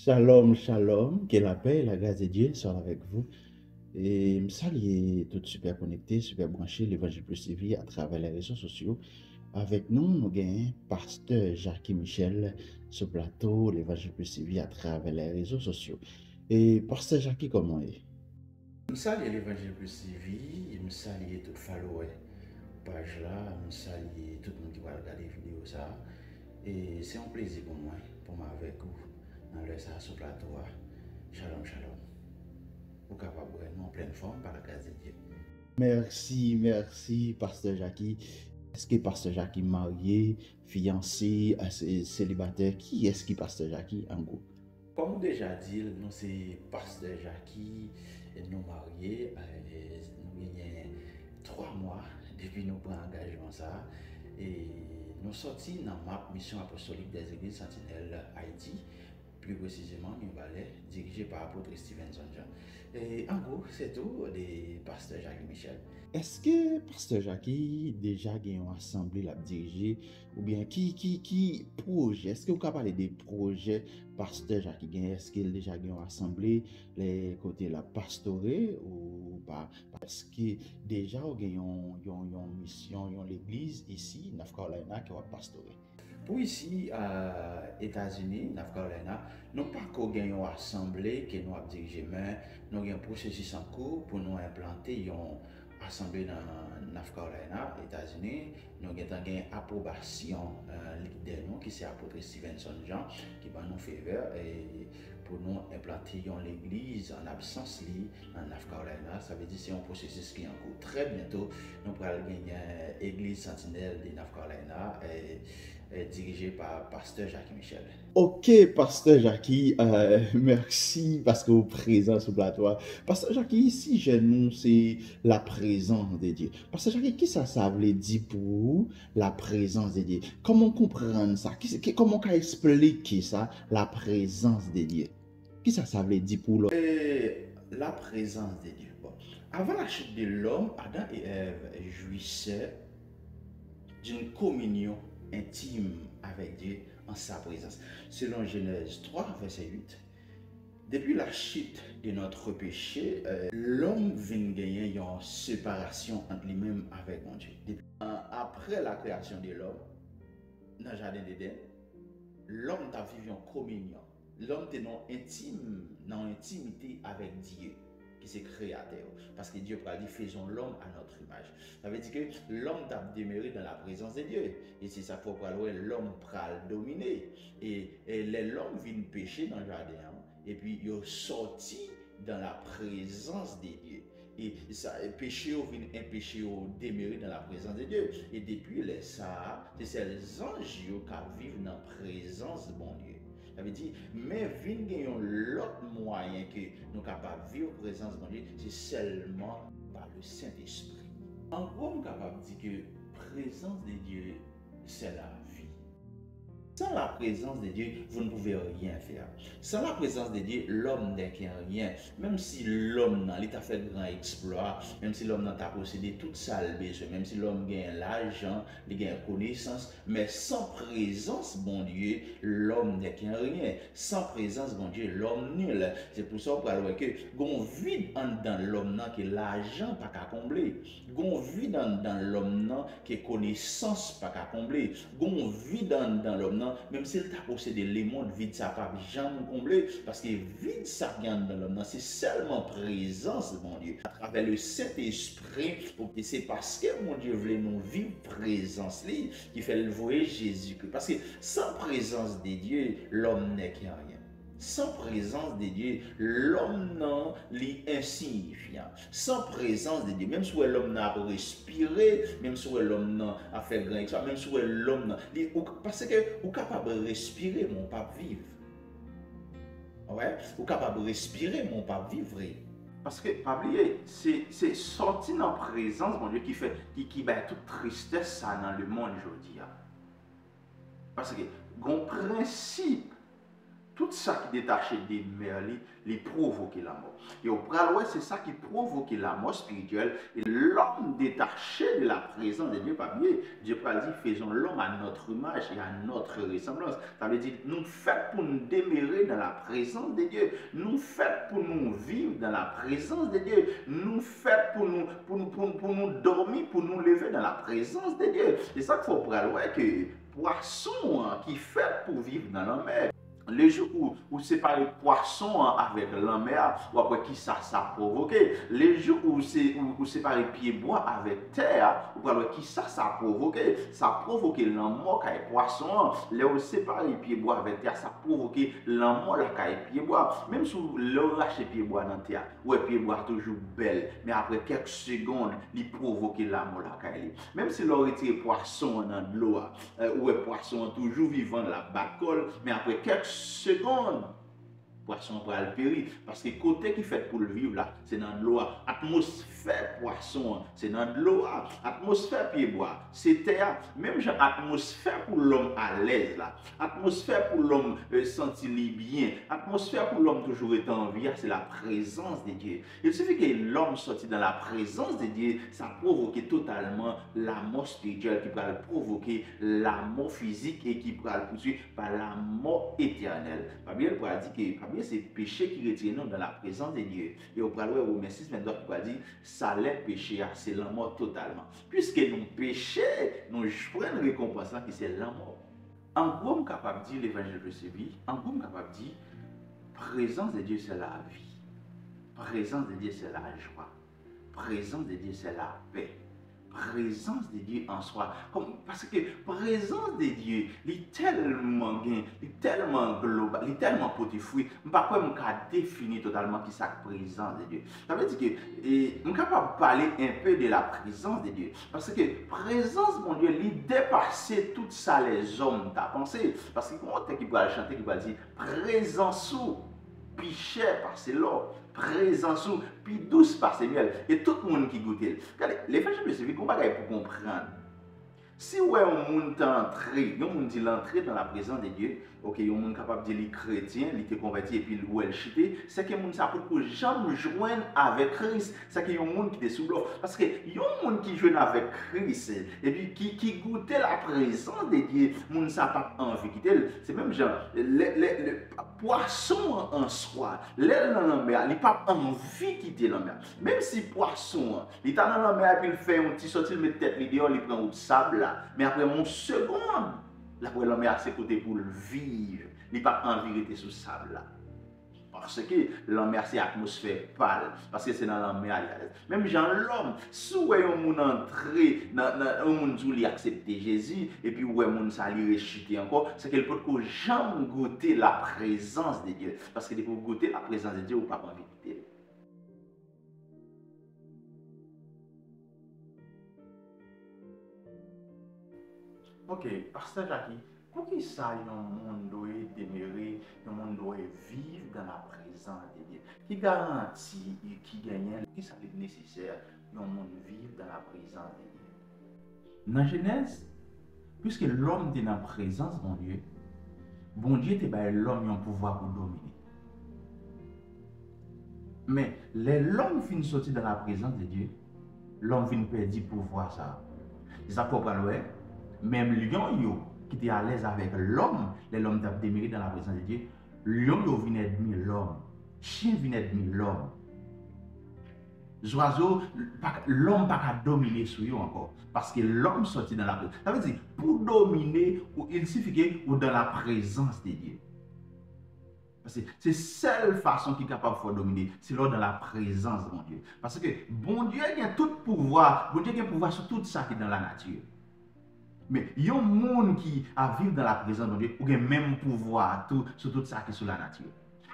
Shalom, shalom, que la paix et la grâce de Dieu soient avec vous. Et me saluer tout super connecté, super branché, l'évangile plus suivi à travers les réseaux sociaux. Avec nous, nous avons pasteur Jacques Michel sur plateau, l'évangile plus suivi à travers les réseaux sociaux. Et pasteur Jacques, comment est? Je salue l'évangile plus suivi, je salue tout follower page là, je salue tout le monde qui va regarder la vidéo ça. Et c'est un plaisir pour moi avec vous dans le ça sur plateau. Shalom, shalom. Vous capable de en pleine forme par la grâce de Dieu. Merci, pasteur Jacques. Est-ce que pasteur Jacques est marié, fiancé, célibataire? Qui est-ce qui pasteur Jacques en gros? Comme déjà dit, nous c'est pasteur Jackie, nous mariés, nous avons 3 mois depuis nous prenons engagement ça et nous sortis dans ma mission apostolique des églises sentinelles Haïti, plus précisément une balai dirigé par l'apôtre Stevenson John. Et en gros, c'est tout des pasteurs Jacques Michel. Est-ce que pasteur Jacques déjà gagné une assemblée la diriger ou bien qui projet? Est-ce que vous pouvez parler des projets pasteur Jacques gagne? Est-ce qu'il déjà gagné une assemblée les côtés la pastorée ou pas? Parce que déjà vous gagné une mission, une l'église ici, North Carolina qui va pastorer. Pour ici, aux États-Unis, North Carolina, nous pas qu'au gagnons une assemblée que nous avons dirigé, mais nous avons un processus en cours pour nous implanter une assemblée dans North Carolina, États-Unis. Nous avons une approbation leader nous, qui c'est l'apôtre Stevenson Jean, qui va nous faveur et pour nous implanter l'église en absence en North Carolina. Ça veut dire que c'est un processus qui est en cours. Très bientôt, nous pourrons gagner l'église sentinelle de North Carolina. Dirigé par pasteur Jacques Michel. Ok, pasteur Jacques, merci parce que vous êtes présent sur le plateau. Pasteur Jacques, ici, chez nous, c'est la présence de Dieu. Pasteur Jacques, qui ça veut dire pour vous, la présence de Dieu? Comment comprendre ça? Comment on expliquer ça, la présence de Dieu? Qui ça veut dire pour vous? La présence de Dieu. Bon. Avant la chute de l'homme, Adam et Ève jouissaient d'une communion intime avec Dieu en sa présence. Selon Genèse 3, verset 8, depuis la chute de notre péché, l'homme vient gagner une séparation entre lui-même avec mon Dieu. Après la création de l'homme, dans le jardin d'Éden, l'homme a vécu en communion. L'homme était dans intimité avec Dieu, qui c'est créateur. Parce que Dieu a dit, faisons l'homme à notre image. Ça veut dire que l'homme a demeuré dans la présence de Dieu. Et c'est ça qu'il faut l'homme pral dominer. Et l'homme vient pécher dans le jardin. Et puis il est sorti dans la présence de Dieu. Et ça, péché vient un péché demeurer dans la présence de Dieu. Et depuis ça, c'est les anges qui vivent dans la présence de mon Dieu. Ça veut dire, mais vin gagnons l'autre moyen que nous sommes capables de vivre en présence de Dieu, c'est seulement par le Saint-Esprit. En gros, nous sommes capables de dire que la présence de Dieu, c'est la vie. Sans la présence de Dieu, vous ne pouvez rien faire. Sans la présence de Dieu, l'homme n'est rien. Même si l'homme n'a pas fait de grands exploits, même si l'homme n'a pas possédé toute sa besoin, même si l'homme gagne l'argent, il gagne connaissance, mais sans présence, bon Dieu, l'homme n'est rien. Sans présence, bon Dieu, l'homme nul. C'est pour ça qu'on peut voir que gon vide dans l'homme que l'argent pas qu'à combler. Gon vide dans l'homme que connaissance pas qu'à combler. Gon vide dans l'homme même s'il t'a possédé les mondes vide, ça pas jamais comblé parce que vide ça gagne dans l'homme, c'est seulement présence de mon Dieu à travers le Saint-Esprit. C'est parce que mon Dieu voulait nous vivre présence qui fait le voyer Jésus. Parce que sans présence de Dieu, l'homme n'est rien. Sans présence de Dieu, l'homme est insignifiant. Sans présence de Dieu, même si l'homme n'a pas respiré, même si l'homme n'a pas fait grand exploit, même si l'homme n'a... Parce que vous êtes capable de respirer, mon pape vivre. Ouais? Vous êtes capable de respirer, mon pape vivre. Parce que, pas oublier, c'est sorti dans la présence, mon Dieu, qui bat toute tristesse ça dans le monde aujourd'hui. Parce que, un principe tout ça qui détaché des mers, les provoquer la mort. Et au pral, ouais, c'est ça qui provoquait la mort spirituelle. Et l'homme détaché de la présence de Dieu, pas bien, Dieu pral dit, faisons l'homme à notre image et à notre ressemblance. Ça veut dire, nous faites pour nous demeurer dans la présence de Dieu. Nous faites pour nous vivre dans la présence de Dieu. Nous faites pour nous dormir, pour nous lever dans la présence de Dieu. C'est ça qu'il faut pral, ouais, que poisson qui fait pour vivre dans la mer. Le jour où séparer poisson avec la mer, ou après qui ça provoqué. Les jours où séparer pied bois avec terre, ou après qui ça provoqué. Ça a provoqué l'amour avec poisson. Là où séparer pied bois avec terre, ça a provoqué l'amour avec pied bois. Même si l'on lâche pied bois dans terre, ouais, pied bois toujours belle, mais après quelques secondes, il provoque l'amour avec. Même si l'on retire poisson dans de l'eau, ouais, poisson toujours vivant dans la bacole, mais après quelques secondes, poisson pour le périr. Parce que côté qui fait pour le vivre là, c'est dans l'eau. Atmosphère poisson, c'est dans l'eau. Atmosphère pied bois, c'est terre. Même genre atmosphère pour l'homme à l'aise là. Atmosphère pour l'homme sentir bien. Atmosphère pour l'homme toujours être en vie, c'est la présence de Dieu. Il suffit que l'homme sorti dans la présence de Dieu, ça provoque totalement la mort spirituelle qui va provoquer la mort physique et qui va le poursuivre par la mort éternelle. Bible pourra dire que c'est péché qui retire nous dans la présence de Dieu. Et au parler au Romains 6, 22, qui va dire ça l'est péché, c'est la mort totalement. Puisque nous péchons, nous prenons une récompense qui c'est la mort. En gros, on est capable de dire l'évangile de ce vie, en gros, on est capable de dire présence de Dieu, c'est la vie. Présence de Dieu, c'est la joie. Présence de Dieu, c'est la paix. Présence de Dieu en soi. Parce que présence de Dieu, il est tellement gain, il est tellement global, il est tellement potifouille. Je ne peux pas définir totalement qui est la présence de Dieu. Ça veut dire que je suis capable de parler un peu de la présence de Dieu. Parce que présence, mon Dieu, il dépasse tout ça les hommes t'as pensé. Parce que comment tu peux chanter, qui va dire présence sous. Puis cher par ses lots, présent sous, puis douce par ses miel. Et tout le monde qui goûte. Regardez, les frères, je me suis dit, comment pour comprendre? Si ouais, on monde entré, on dit l'entrée dans la présence de Dieu, ok, on monde capable de dire les chrétiens, il était converti et puis où elle chité, c'est que monde ça pour jamais joindre avec Christ, c'est que y a un monde qui est sous l'eau, parce que y a un monde qui joue avec Christ et puis qui goûtait la présence de Dieu, monde ça pas envie quitter, c'est même genre le poisson en soi, l'aile dans la mer, il pas envie quitter la mer. Même si poisson, il est dans la mer puis il fait un petit sorti, il met tête vidéo, il prend au sable là. Mais après mon seconde, là où l'homme est à ses côtés pour le vivre, il n'a pas envie de rester sous le sable là. Parce que l'homme c'est atmosphère pâle, parce que c'est dans l'homme à l'aise. Même Jean l'homme, si vous voyez un monde entrer dans un monde où il accepte Jésus, et puis où un monde ça lui rechuter encore, c'est qu'il peut jamais goûter la présence de Dieu. Parce que pour goûter la présence de Dieu, vous n'avez pas envie de quitter. Ok, Pasteur Jackie, pour qui ça, un monde doit demeurer, un monde doit vivre dans la présence de Dieu? Qui garantit et qui gagne, qui ça est nécessaire, un monde vivre dans la présence de Dieu? Dans Genèse, puisque l'homme est dans la présence de Dieu, bon Dieu te donné l'homme un pouvoir pour dominer. Mais l'homme finit sortir dans la présence de Dieu, l'homme finit perdre pouvoir ça. C'est ça pour parler. Même lion qui était à l'aise avec l'homme, l'homme t'a démérité dans la présence de Dieu, lion vient admirer l'homme, chien vient admirer l'homme. Oiseau, l'homme n'a pas dominer sur eux encore, parce que l'homme sorti dans la présence. Ça veut dire, pour dominer, il suffit que ou dans la présence de Dieu. Parce que c'est la seule façon qui est capable de faire dominer, c'est dans la présence de mon Dieu. Parce que bon Dieu a tout pouvoir, bon Dieu a pouvoir sur tout ça qui est dans la nature. Mais il y a un monde qui a vivre dans la présence de Dieu, ou a même pouvoir sur tout ça qui est sur la nature.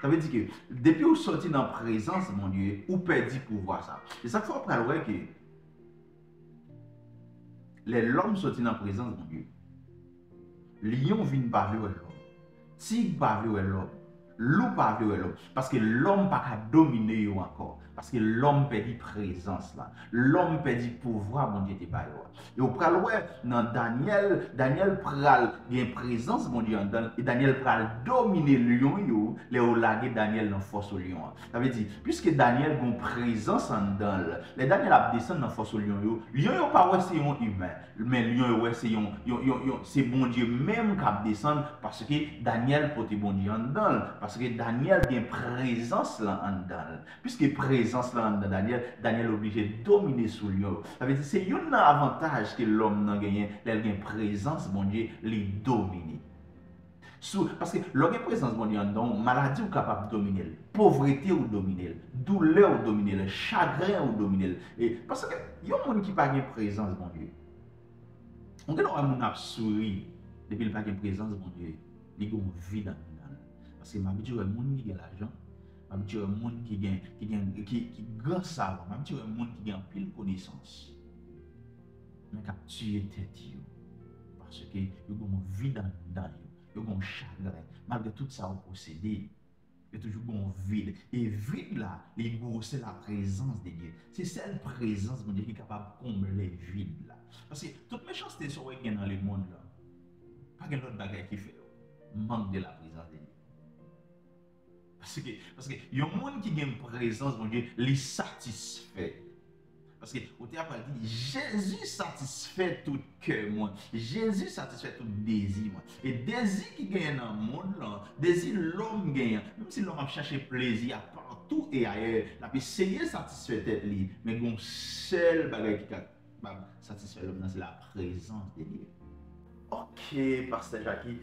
Ça veut dire que depuis que vous sortez dans la présence de mon Dieu, vous perdez pouvoir ça. C'est ça qu'il faut après que l'homme sorti dans la présence de mon Dieu, lion vient pas vers l'homme, tigre pas vers l'homme, loup pas vle l'homme. Parce que l'homme pas qu'à dominer yo encore. Parce que l'homme perdit présence là. L'homme perdit pouvoir, mon Dieu, te ba yo. Et au pral ouais, dans Daniel pral gen présence, mon Dieu, et Daniel pral dominer lion yo, les ou lage Daniel dans force au lion. Ça veut dire, puisque Daniel gon présence en dedans, les Daniel a descend dans force au lion yo pas ouais c'est un humain, mais lion ouais c'est bon Dieu même qui a descend parce que Daniel porte bon Dieu en dedans, parce que Daniel gen présence là en dedans. Puisque présence là en dedans Daniel obligé de dominer sur lion. Ça veut dire c'est un avantage que l'homme n'a gagné, il a présence bon Dieu, les dominer. Parce que l'homme présence bon Dieu en maladie ou capable de dominer, pauvreté ou dominer, douleur ou dominer, chagrin ou dominer. Et parce que il y a un monde qui pas de présence bon Dieu. On a un monde qui souri depuis qu'il pas de présence bon Dieu, il a une vie dans dedans. Parce que m'habitué au monde qui a l'argent, m'habitué au monde qui grand savoir, m'habitué au monde qui a pile connaissance. Mais qui a tué tête parce que il y a une vie dans dedans. Il y a un chagrin. Malgré tout ça, on possède. Il y a toujours un vide. Et vide là, c'est la présence de Dieu. C'est cette présence de Dieu qui est capable de combler le vide là. Parce que toute méchanceté sur dans le monde là, pas qu'il y a d'autre bagaille qui fait. Manque de la présence de Dieu. Parce que il y a un monde qui a une présence de Dieu, il est satisfait. Parce que au théâtre, il dit Jésus satisfait tout cœur, moi. Jésus satisfait tout désir, moi. Et désir qui gagne dans le monde, là, désir l'homme gagne. Même si l'homme a cherché plaisir partout et ailleurs, il a essayé de satisfaire tête lui. Mais il y a un seul bagage qui a satisfait l'homme, c'est la présence de Dieu. Ok, Pasteur Jackie.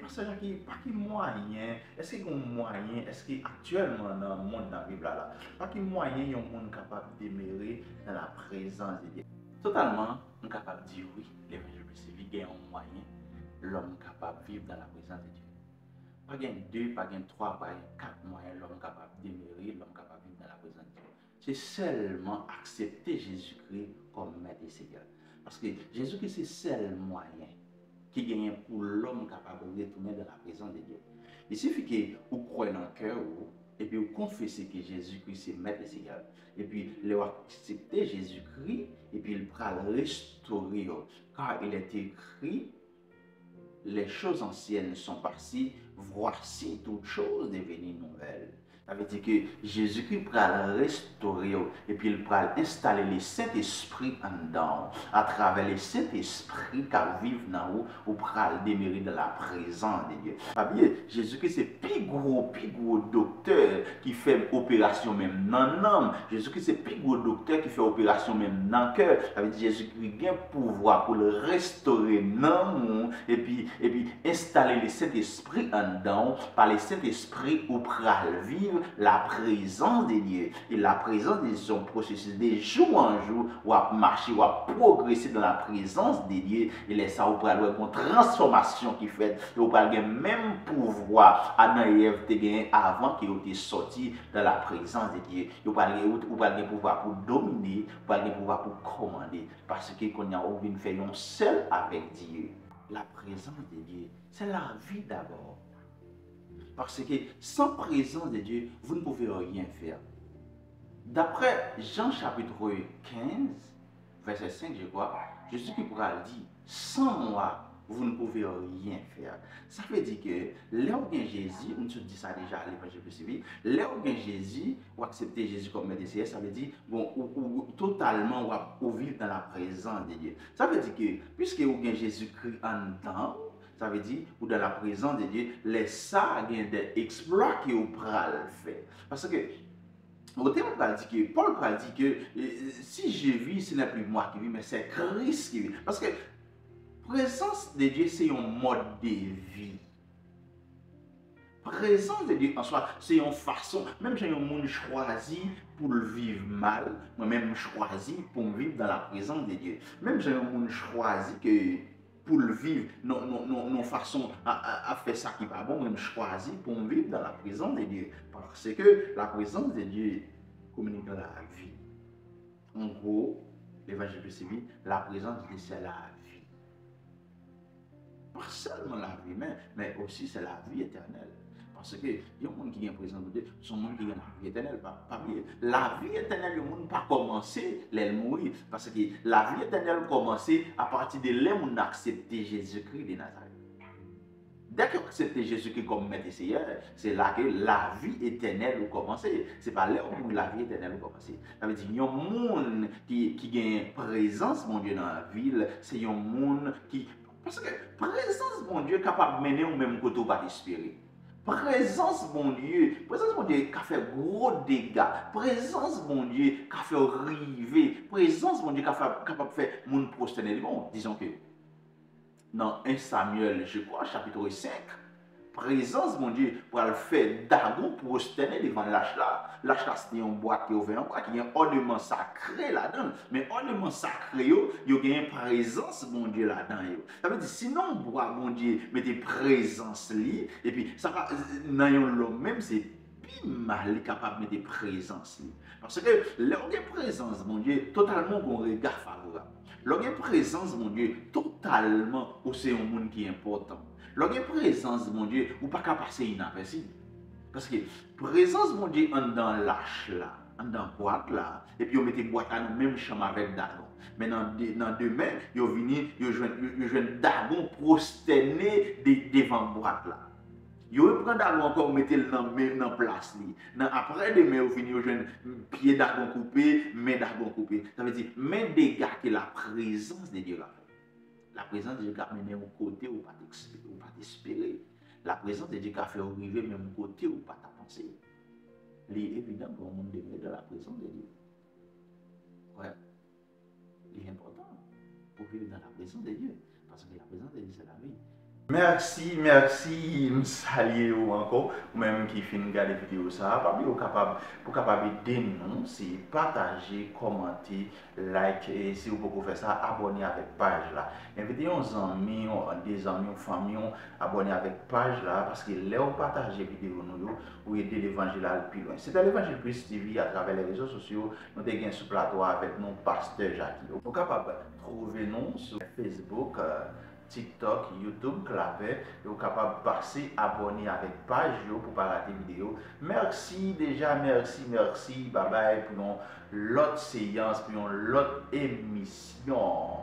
Pasteur Jackie, par quel moyen, est-ce qu'il y a un moyen, est-ce qu'actuellement dans le monde de la Bible là, par quel moyen il y a un monde capable de demeurer dans la présence de Dieu? Totalement, on est capable de dire oui, l'évangile de il y a un moyen, l'homme capable de vivre dans la présence de Dieu. Pas gain 2, pas gain 3, pas gain 4 moyens, l'homme capable de demeurer, l'homme capable de vivre dans la présence de Dieu. C'est seulement accepter Jésus-Christ comme maître et Seigneur. Parce que Jésus-Christ, c'est le seul moyen qui gagne pour l'homme capable de retourner dans la présence de Dieu. Il suffit que vous croyez dans le cœur et puis vous confessez que Jésus-Christ est maître et Seigneur. Et puis vous acceptez Jésus-Christ et puis il pourra le restaurer. Car il est écrit, les choses anciennes sont passées, voici toutes choses devenues nouvelles. Ça veut dire que Jésus-Christ pourra le restaurer et puis il pourra installer le Saint-Esprit en dedans. À travers le Saint-Esprit qui vit dans vous, vous pourra le demeurer dans la présence de Dieu. Bien, Jésus-Christ c'est plus gros docteur qui fait opération même dans l'âme. Jésus-Christ c'est plus gros docteur qui fait opération même dans le cœur. Ça veut dire Jésus-Christ a un pouvoir pour le restaurer dans nous et puis installer le Saint-Esprit en dedans. Par le Saint-Esprit, vous pourra le vivre la présence de Dieu. Et la présence de Dieu, c'est un processus de jour en jour, où à marcher, où à progresser dans la présence de Dieu. Et là, ça, vous pouvez avoir une transformation qui fait, et vous pouvez avoir le même pouvoir Adam et Ève te gagné avant qu'ils aient sorti dans la présence de Dieu. Vous pouvez avoir le pouvoir pour dominer, vous pouvez avoir le pouvoir pour commander, parce que quand on vient faire un seul avec Dieu, la présence de Dieu, c'est la vie d'abord. Parce que sans présence de Dieu, vous ne pouvez rien faire. D'après Jean chapitre 15, verset 5, je crois, Jésus-Christ pourra dire, sans moi, vous ne pouvez rien faire. Ça veut dire que là où Jésus, on se dit ça déjà à l'évangile de Séville, là où Jésus, ou accepter Jésus comme maître, ça veut dire, bon, ou totalement, ou vivre dans la présence de Dieu. Ça veut dire que, puisque vous avez Jésus-Christ en temps, ça veut dire, ou dans la présence de Dieu, les ça, il y a des exploits que vous pouvez faire. Parce que, au terme, Paul dit que si je vis, ce n'est plus moi qui vis, mais c'est Christ qui vit. Parce que la présence de Dieu, c'est un mode de vie. La présence de Dieu en soi, c'est une façon, même si un monde choisi pour le vivre mal, moi-même choisi pour vivre dans la présence de Dieu. Même si un monde choisi que pour le vivre, non façon à faire ça qui n'est pas bon, même choisi pour vivre dans la présence de Dieu. Parce que la présence de Dieu communique la vie. En gros, l'évangile de Séville, la présence de Dieu, c'est la vie. Pas seulement la vie, mais aussi c'est la vie éternelle. Parce que il y a un monde qui est présent de Dieu, son monde qui est la vie éternelle. Pas bien. La vie éternelle, le monde pas commencé, l'elle mourir. Parce que la vie éternelle commencé à partir de là où on a accepté Jésus-Christ de Nazareth. Dès que vous acceptez Jésus-Christ comme maître et Seigneur, c'est là que la vie éternelle a commencé. Ce n'est pas là où la vie éternelle a commencé. Ça veut dire qu'il y a un monde qui a une présence, mon Dieu, dans la ville. C'est un monde qui... Parce que présence, mon Dieu, est capable de mener au même côté où pas espérer. Présence, mon Dieu, qui a fait gros dégâts. Présence, mon Dieu, qui a fait river. Présence, mon Dieu, qui a capable de faire monde prosterner. Bon, disons que dans 1 Samuel, je crois, chapitre 5, présence, mon Dieu, pour le faire Dagon prosterner devant l'âge là. L'âge là, c'était une boîte qui est ouverte, qui a un ornement sacré là-dedans. Mais ornement sacré, il y a une présence, mon Dieu, là-dedans. Ça veut dire, sinon, bois, mon Dieu, mettez présence là, et puis, ça va, dans l'homme même, c'est plus mal capable de mettre présence là. Parce que, l'orgue présence, mon Dieu, totalement, qu'on regard favorable. L'orgue présence, mon Dieu, totalement, c'est un monde qui est important. L'orgue présence, mon Dieu, ou pas qu'à passer inaperçu. Parce que présence, mon Dieu, en dans l'âge là, en dans boîte là, et puis on mettait boîte à nous même chambre avec Dagon. Mais dans demain, ils viennent, ils jouent Dagon prosterné devant boîte là. Yo prend Dagon encore mettre dans place li. Après demain yo fini yo joindre pied Dagon coupé, main Dagon coupé. Ça veut dire mais dégâts que la présence de Dieu a fait. La présence de Dieu a mené au côté où pas t'espérer. La présence de Dieu a fait arriver même au côté où pas ta penser. Il est évident que le monde demeure dans la présence de Dieu. Ouais. Il est important pour vivre dans la présence de Dieu parce que la présence de Dieu c'est la vie. Merci, me saluer encore, ou même qui finit regarder la vidéo ça, pour capable dénoncer, partager, commenter, like, et si vous pouvez faire ça, abonner avec page là. Invitez uns amis, des amis, famille, abonner avec page là, parce que là où partager vidéo nous, ou aider l'évangile à aller plus loin. C'était l'évangile plus TV à travers les réseaux sociaux, nous avons gagné ce plateau avec nos pasteur Jacques. Vous capable trouver nous sur Facebook, TikTok, YouTube, Clapper, vous êtes capable de passer, abonner avec page pour ne pas rater vidéo. Merci déjà, merci. Bye bye pour l'autre séance, pour l'autre émission.